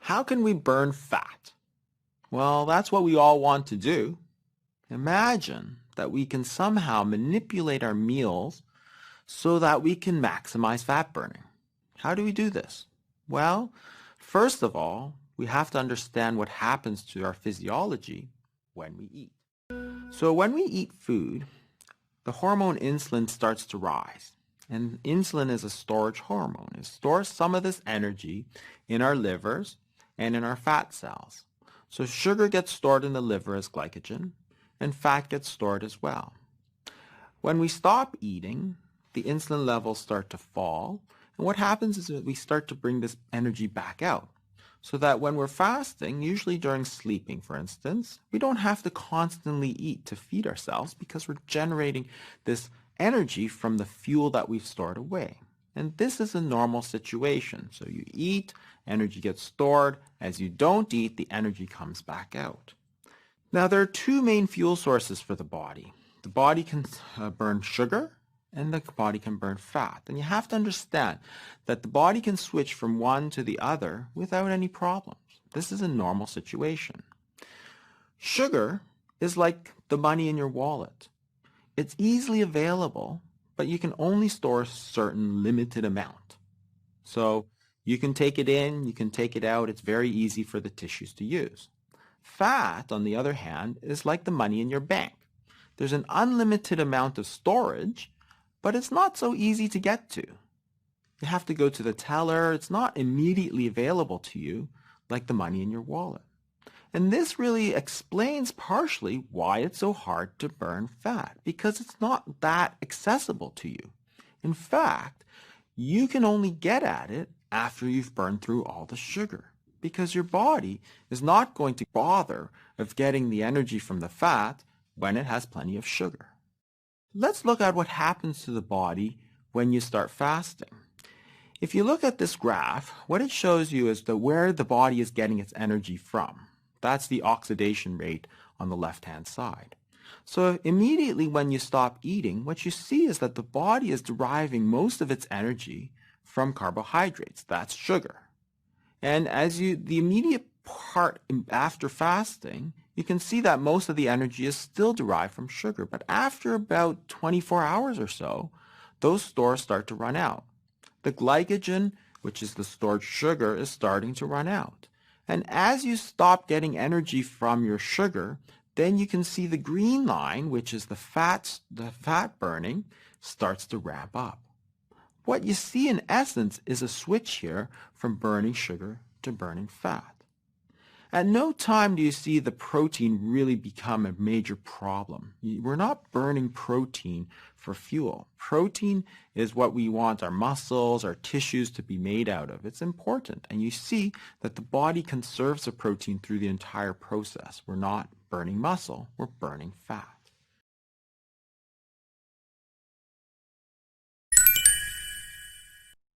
How can we burn fat? Well, that's what we all want to do. Imagine that we can somehow manipulate our meals so that we can maximize fat burning. How do we do this? Well, first of all, we have to understand what happens to our physiology when we eat. So when we eat food, the hormone insulin starts to rise. And insulin is a storage hormone. It stores some of this energy in our livers and in our fat cells. So sugar gets stored in the liver as glycogen, and fat gets stored as well. When we stop eating, the insulin levels start to fall, and what happens is that we start to bring this energy back out. So that when we're fasting, usually during sleeping, for instance, we don't have to constantly eat to feed ourselves because we're generating this energy from the fuel that we've stored away. And this is a normal situation. So you eat, energy gets stored. As you don't eat, the energy comes back out. Now, there are two main fuel sources for the body. The body can burn sugar, and the body can burn fat. And you have to understand that the body can switch from one to the other without any problems. This is a normal situation. Sugar is like the money in your wallet. It's easily available, but you can only store a certain limited amount. So you can take it in, you can take it out. It's very easy for the tissues to use. Fat, on the other hand, is like the money in your bank. There's an unlimited amount of storage, but it's not so easy to get to. You have to go to the teller. It's not immediately available to you like the money in your wallet. And this really explains partially why it's so hard to burn fat, because it's not that accessible to you. In fact, you can only get at it after you've burned through all the sugar, because your body is not going to bother of getting the energy from the fat when it has plenty of sugar. Let's look at what happens to the body when you start fasting. If you look at this graph, what it shows you is where the body is getting its energy from. That's the oxidation rate on the left-hand side. So immediately when you stop eating, what you see is that the body is deriving most of its energy from carbohydrates. That's sugar. And the immediate part after fasting, you can see that most of the energy is still derived from sugar. But after about 24 hours or so, those stores start to run out. The glycogen, which is the stored sugar, is starting to run out. And as you stop getting energy from your sugar, then you can see the green line, which is the fat burning, starts to ramp up. What you see in essence is a switch here from burning sugar to burning fat. At no time do you see the protein really become a major problem. We're not burning protein for fuel. Protein is what we want our muscles, our tissues to be made out of. It's important. And you see that the body conserves the protein through the entire process. We're not burning muscle, we're burning fat.